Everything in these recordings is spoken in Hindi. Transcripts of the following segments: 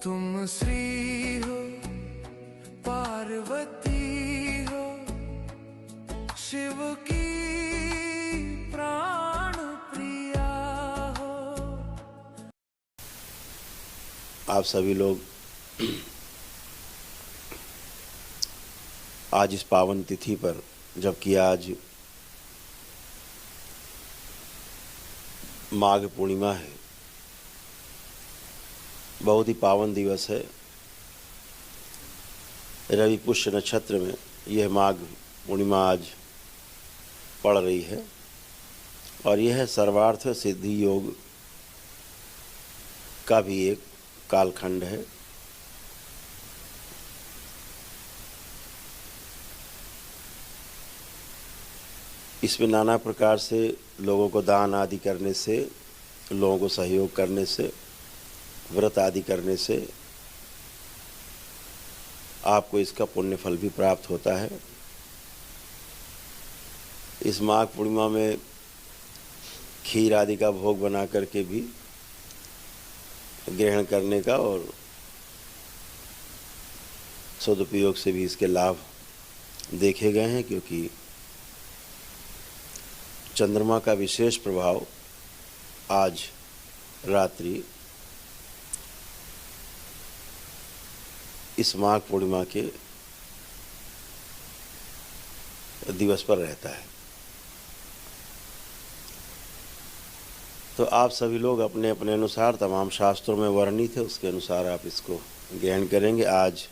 तुम श्री हो पार्वती हो शिव की प्राण प्रिया हो। आप सभी लोग आज इस पावन तिथि पर, जबकि आज माघ पूर्णिमा है, बहुत ही पावन दिवस है। रवि पुष्य नक्षत्र में यह माघ पूर्णिमा आज पड़ रही है और यह सर्वार्थ सिद्धि योग का भी एक कालखंड है। इसमें नाना प्रकार से लोगों को दान आदि करने से, लोगों को सहयोग करने से, व्रत आदि करने से आपको इसका पुण्य फल भी प्राप्त होता है। इस माघ पूर्णिमा में खीर आदि का भोग बना करके भी ग्रहण करने का और सदुपयोग से भी इसके लाभ देखे गए हैं, क्योंकि चंद्रमा का विशेष प्रभाव आज रात्रि इस माघ पूर्णिमा के दिवस पर रहता है। तो आप सभी लोग अपने अपने अनुसार, तमाम शास्त्रों में वर्णित है उसके अनुसार आप इसको ग्रहण करेंगे आज।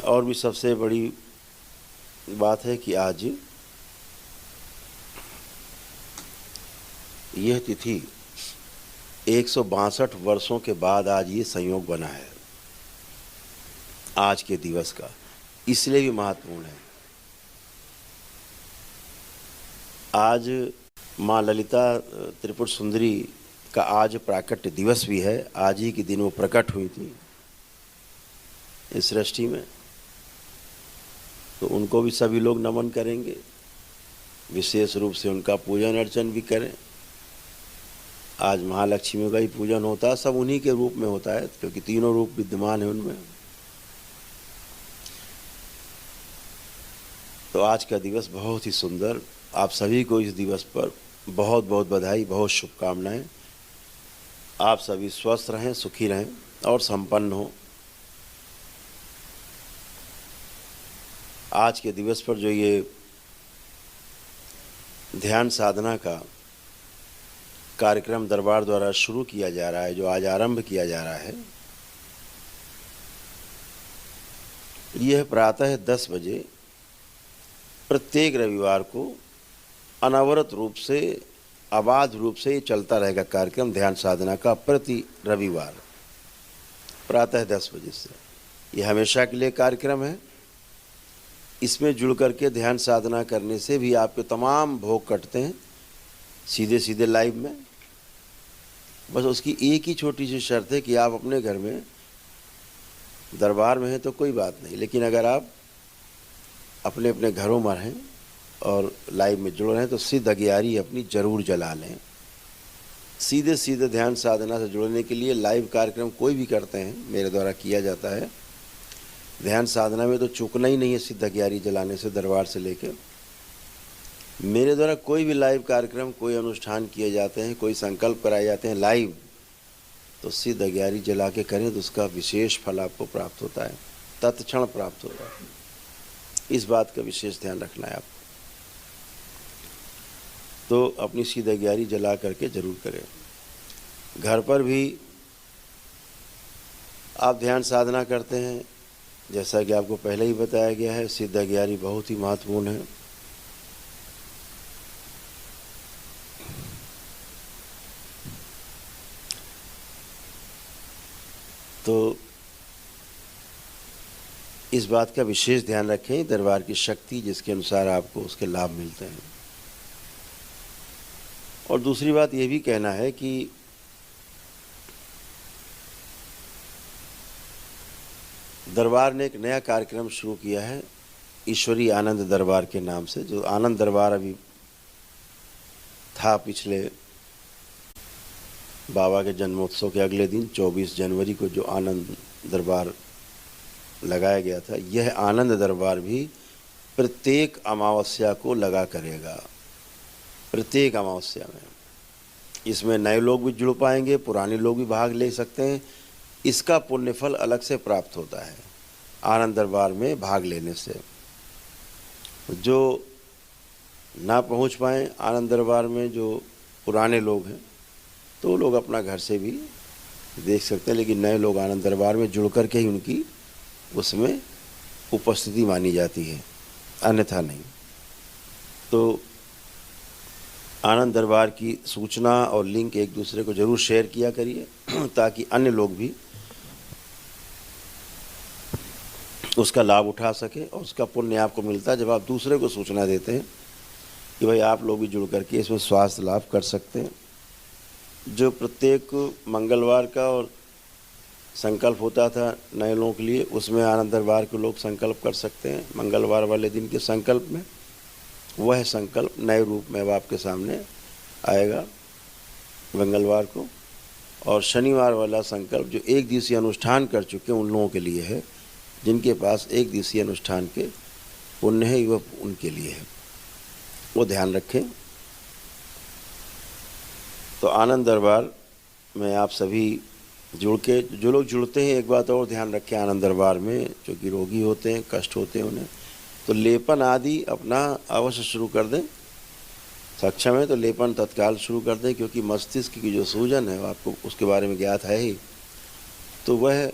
और भी सबसे बड़ी बात है कि आज यह तिथि 162 वर्षों के बाद आज ये संयोग बना है आज के दिवस का, इसलिए भी महत्वपूर्ण है। आज माँ ललिता त्रिपुर सुंदरी का आज प्राकट्य दिवस भी है। आज ही के दिन वो प्रकट हुई थी इस सृष्टि में, तो उनको भी सभी लोग नमन करेंगे, विशेष रूप से उनका पूजन अर्चन भी करें। आज महालक्ष्मी का ही पूजन होता है, सब उन्हीं के रूप में होता है, क्योंकि तीनों रूप विद्यमान है उनमें। तो आज का दिवस बहुत ही सुंदर। आप सभी को इस दिवस पर बहुत बहुत बधाई, बहुत शुभकामनाएं। आप सभी स्वस्थ रहें, सुखी रहें और संपन्न हो। आज के दिवस पर जो ये ध्यान साधना का कार्यक्रम दरबार द्वारा शुरू किया जा रहा है, जो आज आरंभ किया जा रहा है, यह प्रातः 10 बजे प्रत्येक रविवार को अनवरत रूप से, अबाध रूप से चलता रहेगा कार्यक्रम ध्यान साधना का। प्रति रविवार प्रातः 10 बजे से यह हमेशा के लिए कार्यक्रम है। इसमें जुड़ करके ध्यान साधना करने से भी आपके तमाम भोग कटते हैं सीधे सीधे लाइव में। बस उसकी एक ही छोटी सी शर्त है कि आप अपने घर में दरबार में हैं तो कोई बात नहीं, लेकिन अगर आप अपने अपने घरों में रहें और लाइव में जुड़ रहे हैं तो सिद्ध अगियारी अपनी जरूर जला लें। सीधे सीधे ध्यान साधना से जुड़ने के लिए लाइव कार्यक्रम कोई भी करते हैं, मेरे द्वारा किया जाता है। ध्यान साधना में तो चूकना ही नहीं है सिद्ध अगियारी जलाने से, दरबार से लेकर मेरे द्वारा कोई भी लाइव कार्यक्रम, कोई अनुष्ठान किए जाते हैं, कोई संकल्प कराए जाते हैं लाइव, तो सिद्ध अगियारी जला के करें तो उसका विशेष फल आपको प्राप्त होता है, तत्क्षण प्राप्त होता है। इस बात का विशेष ध्यान रखना है आपको। तो अपनी सिद्ध अगियारी जला करके जरूर करें। घर पर भी आप ध्यान साधना करते हैं, जैसा कि आपको पहले ही बताया गया है, सिद्ध अगियारी बहुत ही महत्वपूर्ण है। तो इस बात का विशेष ध्यान रखें, दरबार की शक्ति जिसके अनुसार आपको उसके लाभ मिलते हैं। और दूसरी बात ये भी कहना है कि दरबार ने एक नया कार्यक्रम शुरू किया है, ईश्वरी आनंद दरबार के नाम से। जो आनंद दरबार अभी था पिछले बाबा के जन्मोत्सव के अगले दिन 24 जनवरी को जो आनंद दरबार लगाया गया था, यह आनंद दरबार भी प्रत्येक अमावस्या को लगा करेगा, प्रत्येक अमावस्या में। इसमें नए लोग भी जुड़ पाएंगे, पुराने लोग भी भाग ले सकते हैं। इसका पुण्यफल अलग से प्राप्त होता है आनंद दरबार में भाग लेने से। जो ना पहुंच पाए आनंद दरबार में, जो पुराने लोग हैं, तो वो लोग अपना घर से भी देख सकते हैं, लेकिन नए लोग आनंद दरबार में जुड़ कर के ही उनकी उसमें उपस्थिति मानी जाती है, अन्यथा नहीं। तो आनंद दरबार की सूचना और लिंक एक दूसरे को जरूर शेयर किया करिए ताकि अन्य लोग भी उसका लाभ उठा सके, और उसका पुण्य आपको मिलता है जब आप दूसरे को सूचना देते हैं कि भाई आप लोग भी जुड़ करके इसमें स्वास्थ्य लाभ कर सकते हैं। जो प्रत्येक मंगलवार का और संकल्प होता था नए लोगों के लिए, उसमें आनंद दरबार के लोग संकल्प कर सकते हैं। मंगलवार वाले दिन के संकल्प में वह संकल्प नए रूप में अब आपके सामने आएगा मंगलवार को। और शनिवार वाला संकल्प जो एक दिवसीय अनुष्ठान कर चुके उन लोगों के लिए है, जिनके पास एक दिवसीय अनुष्ठान के पुण्य है, वह उनके लिए है, वो ध्यान रखें। तो आनंद दरबार में आप सभी जुड़ के, जो लोग जुड़ते हैं, एक बात और ध्यान रखें आनंद दरबार में, जो कि रोगी होते हैं, कष्ट होते हैं उन्हें, तो लेपन आदि अपना अवश्य शुरू कर दें। सक्षम है तो लेपन तत्काल शुरू कर दें, क्योंकि मस्तिष्क की जो सूजन है, आपको उसके बारे में ज्ञात है ही, तो वह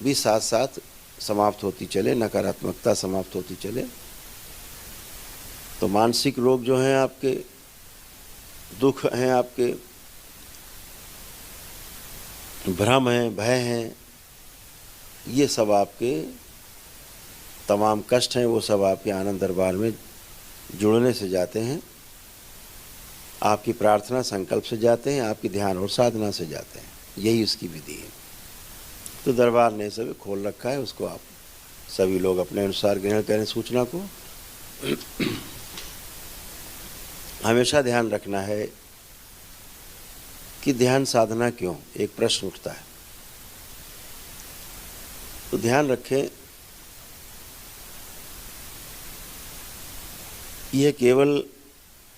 भी साथ साथ समाप्त होती चले, नकारात्मकता समाप्त होती चले। तो मानसिक रोग जो हैं आपके, दुख हैं आपके, भ्रम हैं, भय हैं, ये सब आपके तमाम कष्ट हैं, वो सब आपके आनंद दरबार में जुड़ने से जाते हैं, आपकी प्रार्थना संकल्प से जाते हैं, आपकी ध्यान और साधना से जाते हैं। यही उसकी विधि है। तो दरबार ने सब खोल रखा है, उसको आप सभी लोग अपने अनुसार ग्रहण करें सूचना को। हमेशा ध्यान रखना है कि ध्यान साधना क्यों, एक प्रश्न उठता है। तो ध्यान रखें, यह केवल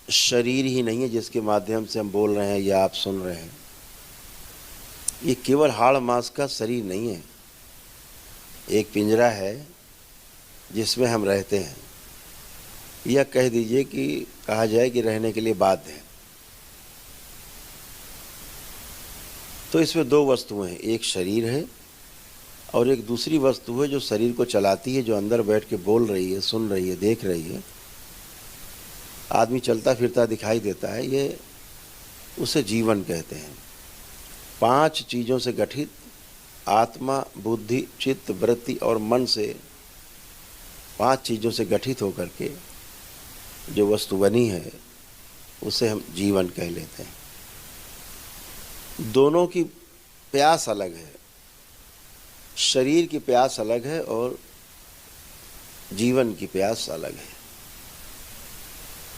शरीर ही नहीं है जिसके माध्यम से हम बोल रहे हैं या आप सुन रहे हैं। ये केवल हाड़ मांस का शरीर नहीं है, एक पिंजरा है जिसमें हम रहते हैं, या कह दीजिए कि कहा जाए कि रहने के लिए बाध्य है। तो इसमें दो वस्तुएं हैं, एक शरीर है और एक दूसरी वस्तु है जो शरीर को चलाती है, जो अंदर बैठ के बोल रही है, सुन रही है, देख रही है। आदमी चलता फिरता दिखाई देता है, ये उसे जीवन कहते हैं। 5 चीज़ों से गठित आत्मा, बुद्धि, चित्त, वृत्ति और मन से, 5 चीज़ों से गठित होकर के जो वस्तु बनी है, उसे हम जीवन कह लेते हैं। दोनों की प्यास अलग है, शरीर की प्यास अलग है और जीवन की प्यास अलग है।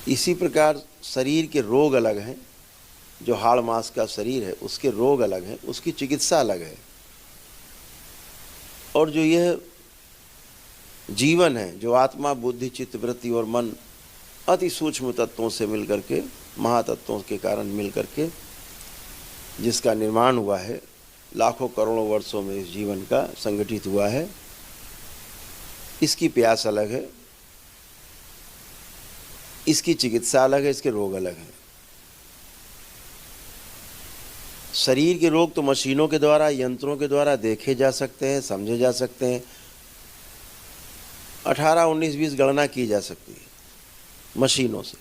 इसी प्रकार शरीर के रोग अलग हैं, जो हाड़ मांस का शरीर है उसके रोग अलग हैं, उसकी चिकित्सा अलग है। और जो यह जीवन है, जो आत्मा, बुद्धि, चित्त, वृत्ति और मन अति सूक्ष्म तत्वों से मिलकर के, महातत्वों के कारण मिलकर के जिसका निर्माण हुआ है, लाखों करोड़ों वर्षों में इस जीवन का संगठित हुआ है, इसकी प्यास अलग है, इसकी चिकित्सा अलग है, इसके रोग अलग हैं। शरीर के रोग तो मशीनों के द्वारा, यंत्रों के द्वारा देखे जा सकते हैं, समझे जा सकते हैं, 18, 19, 20 गणना की जा सकती है मशीनों से।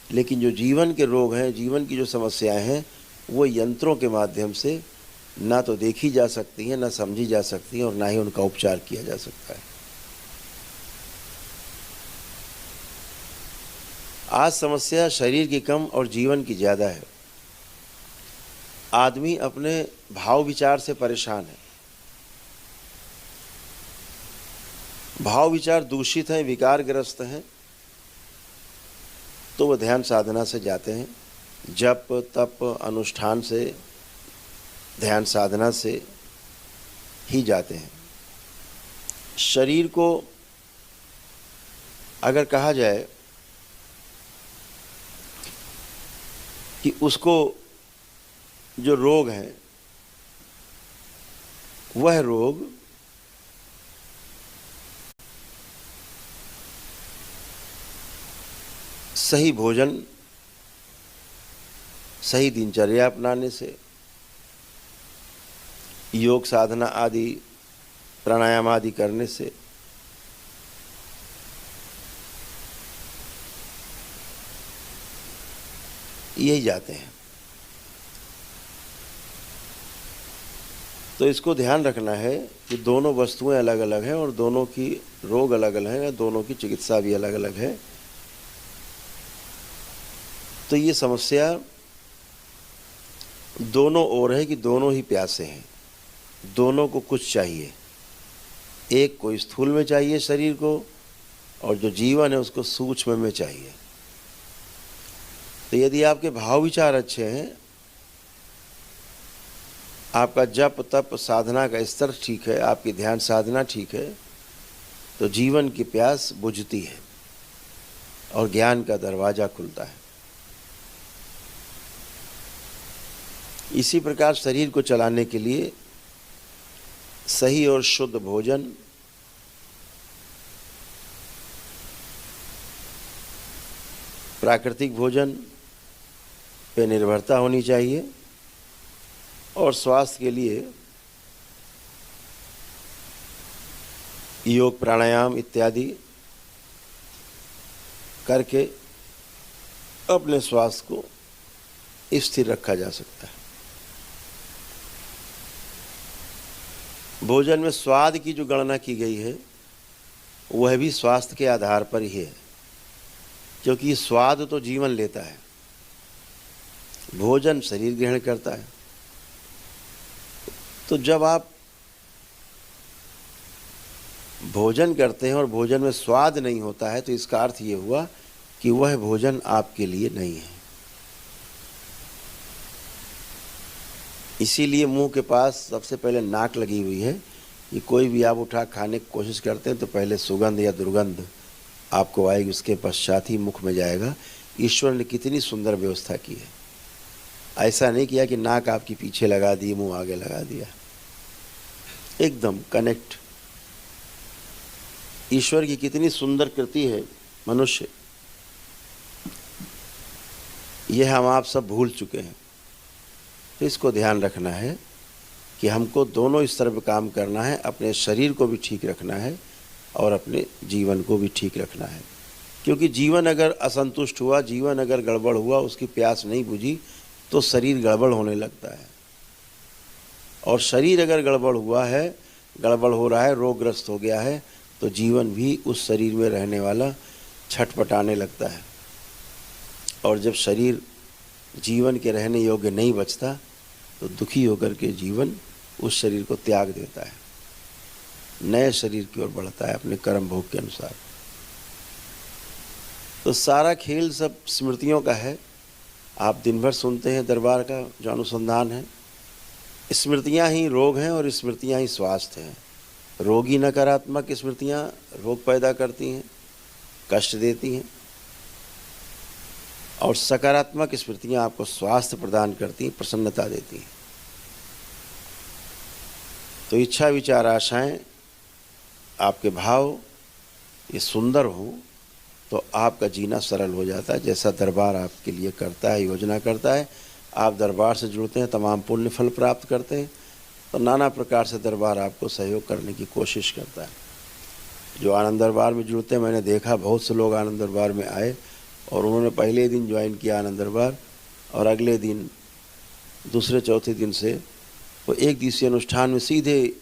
लेकिन जो जीवन के रोग हैं, जीवन की जो समस्याएं हैं, वो यंत्रों के माध्यम से ना तो देखी जा सकती हैं, ना समझी जा सकती हैं, और ना ही उनका उपचार किया जा सकता है। आज समस्या शरीर की कम और जीवन की ज़्यादा है। आदमी अपने भाव विचार से परेशान है, भाव विचार दूषित हैं, विकारग्रस्त हैं, तो वह ध्यान साधना से जाते हैं, जप, तप, अनुष्ठान से ध्यान साधना से ही जाते हैं। शरीर को अगर कहा जाए कि उसको जो रोग है वह रोग सही भोजन, सही दिनचर्या अपनाने से, योग साधना आदि प्राणायाम आदि करने से यही जाते हैं। तो इसको ध्यान रखना है कि दोनों वस्तुएं अलग अलग हैं और दोनों की रोग अलग अलग हैं, दोनों की चिकित्सा भी अलग अलग है। तो ये समस्या दोनों ओर है कि दोनों ही प्यासे हैं, दोनों को कुछ चाहिए। एक को स्थूल में चाहिए शरीर को, और जो जीवन है उसको सूक्ष्म में चाहिए। तो यदि आपके भाव विचार अच्छे हैं, आपका जप तप साधना का स्तर ठीक है, आपकी ध्यान साधना ठीक है, तो जीवन की प्यास बुझती है और ज्ञान का दरवाजा खुलता है। इसी प्रकार शरीर को चलाने के लिए सही और शुद्ध भोजन, प्राकृतिक भोजन पे निर्भरता होनी चाहिए और स्वास्थ्य के लिए योग प्राणायाम इत्यादि करके अपने स्वास्थ्य को स्थिर रखा जा सकता है। भोजन में स्वाद की जो गणना की गई है वह भी स्वास्थ्य के आधार पर ही है, क्योंकि स्वाद तो जीवन लेता है, भोजन शरीर ग्रहण करता है। तो जब आप भोजन करते हैं और भोजन में स्वाद नहीं होता है, तो इसका अर्थ ये हुआ कि वह भोजन आपके लिए नहीं है। इसीलिए मुंह के पास सबसे पहले नाक लगी हुई है कि कोई भी आप उठा खाने की कोशिश करते हैं तो पहले सुगंध या दुर्गंध आपको आएगी, उसके पश्चात ही मुख में जाएगा। ईश्वर ने कितनी सुंदर व्यवस्था की है। ऐसा नहीं किया कि नाक आपकी पीछे लगा दी, मुंह आगे लगा दिया, एकदम कनेक्ट। ईश्वर की कितनी सुंदर कृति है मनुष्य, यह हम आप सब भूल चुके हैं। तो इसको ध्यान रखना है कि हमको दोनों स्तर पर काम करना है, अपने शरीर को भी ठीक रखना है और अपने जीवन को भी ठीक रखना है। क्योंकि जीवन अगर असंतुष्ट हुआ, जीवन अगर गड़बड़ हुआ, उसकी प्यास नहीं बुझी, तो शरीर गड़बड़ होने लगता है। और शरीर अगर गड़बड़ हुआ है, गड़बड़ हो रहा है, रोगग्रस्त हो गया है, तो जीवन भी उस शरीर में रहने वाला छटपटाने लगता है। और जब शरीर जीवन के रहने योग्य नहीं बचता, तो दुखी होकर के जीवन उस शरीर को त्याग देता है, नए शरीर की ओर बढ़ता है अपने कर्म भोग के अनुसार। तो सारा खेल सब स्मृतियों का है। आप दिन भर सुनते हैं दरबार का जो अनुसंधान है, स्मृतियां ही रोग हैं और स्मृतियां ही स्वास्थ्य हैं। रोगी नकारात्मक स्मृतियां रोग पैदा करती हैं, कष्ट देती हैं, और सकारात्मक स्मृतियां आपको स्वास्थ्य प्रदान करती हैं, प्रसन्नता देती हैं। तो इच्छा विचार आशाएं, आपके भाव ये सुंदर हो तो आपका जीना सरल हो जाता है। जैसा दरबार आपके लिए करता है, योजना करता है, आप दरबार से जुड़ते हैं, तमाम पुण्य फल प्राप्त करते हैं। तो नाना प्रकार से दरबार आपको सहयोग करने की कोशिश करता है। जो आनंद दरबार में जुड़ते हैं, मैंने देखा बहुत से लोग आनंद दरबार में आए और उन्होंने पहले दिन ज्वाइन किया आनंद दरबार, और अगले दिन दूसरे चौथे दिन से वो एक दिवसीय अनुष्ठान में सीधे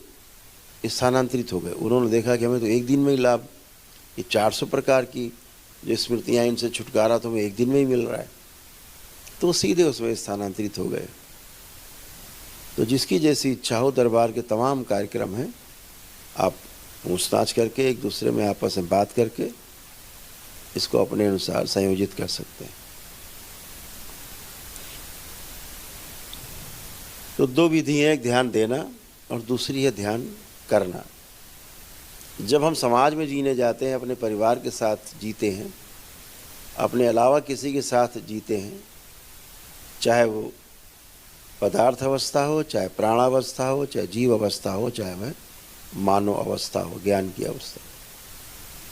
स्थानांतरित हो गए। उन्होंने देखा कि हमें तो एक दिन में ही लाभ, ये 400 प्रकार की जो स्मृतियाँ, इनसे छुटकारा तो हमें एक दिन में ही मिल रहा है। तो वो सीधे उसमें स्थानांतरित हो गए। तो जिसकी जैसी इच्छा हो, दरबार के तमाम कार्यक्रम हैं, आप पूछताछ करके एक दूसरे में आपस में बात करके इसको अपने अनुसार संयोजित कर सकते हैं। तो दो विधि हैं, एक ध्यान देना और दूसरी है ध्यान करना। जब हम समाज में जीने जाते हैं, अपने परिवार के साथ जीते हैं, अपने अलावा किसी के साथ जीते हैं, चाहे वो पदार्थ अवस्था हो, चाहे प्राणावस्था हो, चाहे जीव अवस्था हो, चाहे वह मानव अवस्था हो, ज्ञान की अवस्था,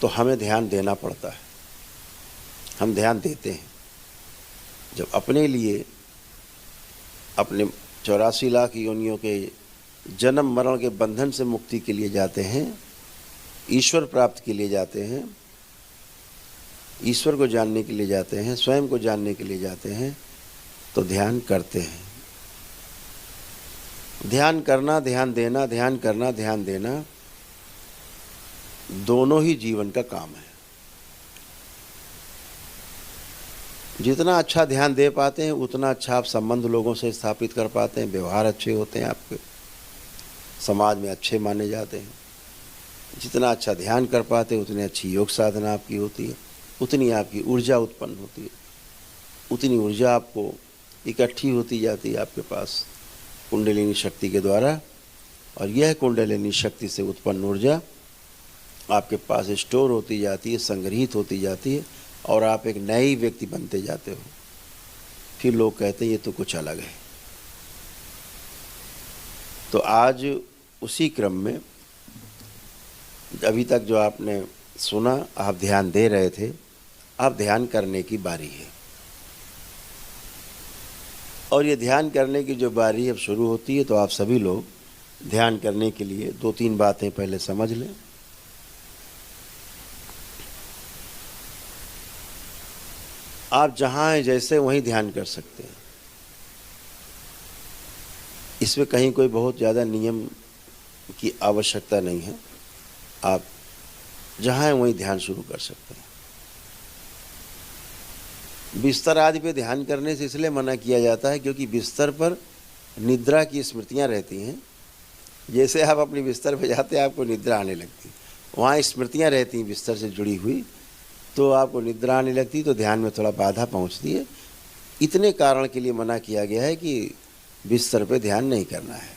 तो हमें ध्यान देना पड़ता है। हम ध्यान देते हैं जब अपने लिए, अपने 84 लाख योनियों के जन्म मरण के बंधन से मुक्ति के लिए जाते हैं, ईश्वर प्राप्ति के लिए जाते हैं, ईश्वर को जानने के लिए जाते हैं, स्वयं को जानने के लिए जाते हैं, तो ध्यान करते हैं। ध्यान करना, ध्यान देना, ध्यान करना, ध्यान देना, दोनों ही जीवन का काम है। जितना अच्छा ध्यान दे पाते हैं उतना अच्छा आप संबंध लोगों से स्थापित कर पाते हैं, व्यवहार अच्छे होते हैं, आपके समाज में अच्छे माने जाते हैं। जितना अच्छा ध्यान कर पाते हैं उतनी अच्छी योग साधना आपकी होती है, उतनी आपकी ऊर्जा उत्पन्न होती है, उतनी ऊर्जा आपको इकट्ठी होती जाती है आपके पास कुंडलिनी शक्ति के द्वारा, और यह कुंडलिनी शक्ति से उत्पन्न ऊर्जा आपके पास स्टोर होती जाती है, संग्रहित होती जाती है, और आप एक नए व्यक्ति बनते जाते हो। फिर लोग कहते हैं ये तो कुछ अलग है। तो आज उसी क्रम में अभी तक जो आपने सुना, आप ध्यान दे रहे थे, अब ध्यान करने की बारी है। और ये ध्यान करने की जो बारी अब शुरू होती है, तो आप सभी लोग ध्यान करने के लिए 2-3 बातें पहले समझ लें। आप जहाँ हैं जैसे वहीं ध्यान कर सकते हैं। इसमें कहीं कोई बहुत ज़्यादा नियम की आवश्यकता नहीं है। आप जहाँ हैं वहीं ध्यान शुरू कर सकते हैं। बिस्तर आदि पे ध्यान करने से इसलिए मना किया जाता है क्योंकि बिस्तर पर निद्रा की स्मृतियाँ रहती हैं। जैसे आप अपनी बिस्तर पे जाते हैं आपको निद्रा आने लगती, वहाँ स्मृतियाँ रहती हैं बिस्तर से जुड़ी हुई, तो आपको निद्रा आने लगती, तो ध्यान में थोड़ा बाधा पहुँचती है। इतने कारण के लिए मना किया गया है कि बिस्तर पे ध्यान नहीं करना है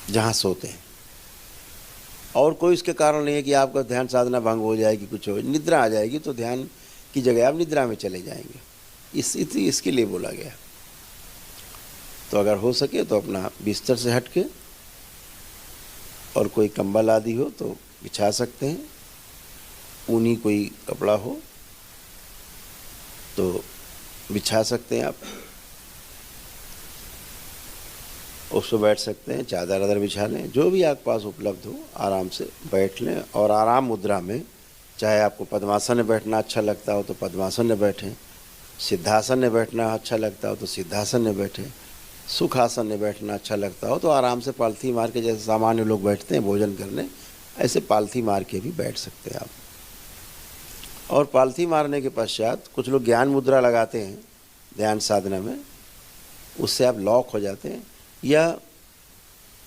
जहाँ सोते हैं। और कोई इसके कारण नहीं है कि आपका ध्यान साधना भंग हो जाएगी, कुछ हो, निद्रा आ जाएगी तो ध्यान की जगह आप निद्रा में चले जाएंगे। इसके लिए बोला गया। तो अगर हो सके तो अपना बिस्तर से हट के, और कोई कंबल आदि हो तो बिछा सकते हैं, ऊनी कोई कपड़ा हो तो बिछा सकते हैं आप, उस पर बैठ सकते हैं, चादर अदर बिछा लें, जो भी आपके पास उपलब्ध हो आराम से बैठ लें। और आराम मुद्रा में, चाहे आपको पद्मासन में बैठना अच्छा लगता हो तो पद्मासन में बैठें, सिद्धासन में बैठना अच्छा लगता हो तो सिद्धासन में बैठें, सुखासन में बैठना अच्छा लगता हो तो आराम से पालथी मार के, जैसे सामान्य लोग बैठते हैं भोजन करने, ऐसे पालथी मार के भी बैठ सकते हैं आप। और पालथी मारने के पश्चात कुछ लोग ज्ञान मुद्रा लगाते हैं ध्यान साधना में, उससे आप लॉक हो जाते हैं। या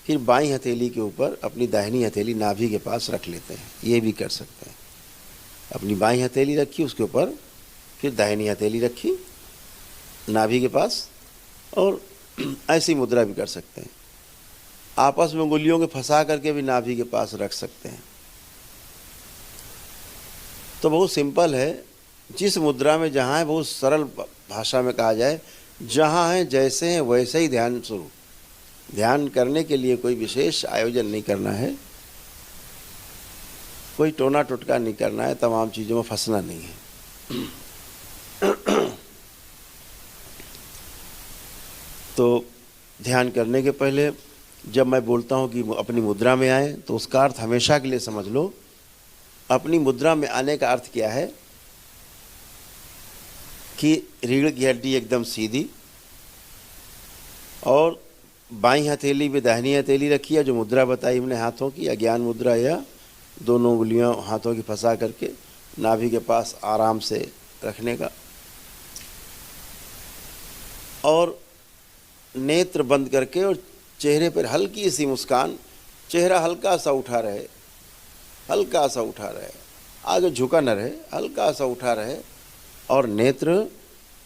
फिर बाईं हथेली के ऊपर अपनी दाहिनी हथेली नाभि के पास रख लेते हैं, ये भी कर सकते हैं। अपनी बाईं हथेली रखी, उसके ऊपर फिर दाहिनी हथेली रखी नाभि के पास, और ऐसी मुद्रा भी कर सकते हैं। आपस में उंगलियों के फंसा करके भी नाभि के पास रख सकते हैं। तो बहुत सिंपल है, जिस मुद्रा में जहाँ है, बहुत सरल भाषा में कहा जाए, जहाँ है जैसे हैं वैसे ही ध्यान शुरू। ध्यान करने के लिए कोई विशेष आयोजन नहीं करना है, कोई टोना टुटका नहीं करना है, तमाम चीज़ों में फंसना नहीं है। तो ध्यान करने के पहले जब मैं बोलता हूँ कि अपनी मुद्रा में आए, तो उसका अर्थ हमेशा के लिए समझ लो। अपनी मुद्रा में आने का अर्थ क्या है कि रीढ़ की हड्डी एकदम सीधी, और बाईं हथेली पे दाहिनी हथेली रखी है, जो मुद्रा बताई हमने हाथों की, अज्ञान मुद्रा, या दोनों उंगलियां हाथों की फंसा करके नाभि के पास आराम से रखने का, और नेत्र बंद करके और चेहरे पर हल्की सी मुस्कान, चेहरा हल्का सा उठा रहे, हल्का सा उठा रहे, आगे झुका न रहे, हल्का सा उठा रहे, और नेत्र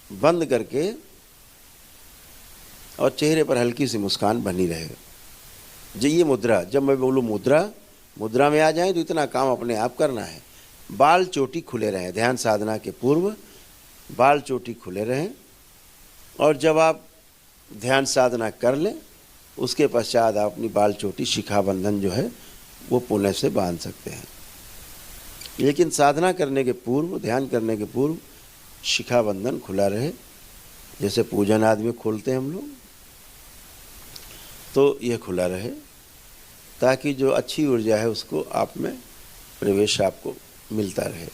बंद करके और चेहरे पर हल्की सी मुस्कान बनी रहे। जो ये मुद्रा, जब मैं बोलूँ मुद्रा में आ जाएं तो इतना काम अपने आप करना है। बाल चोटी खुले रहें, ध्यान साधना के पूर्व बाल चोटी खुले रहें, और जब आप ध्यान साधना कर लें उसके पश्चात आप अपनी बाल चोटी शिखा बंधन जो है वो पुण्य से बांध सकते हैं। लेकिन साधना करने के पूर्व, ध्यान करने के पूर्व शिखा बंधन खुला रहे, जैसे पूजन आदि में खोलते हैं हम लोग, तो यह खुला रहे ताकि जो अच्छी ऊर्जा है उसको आप में प्रवेश आपको मिलता रहे।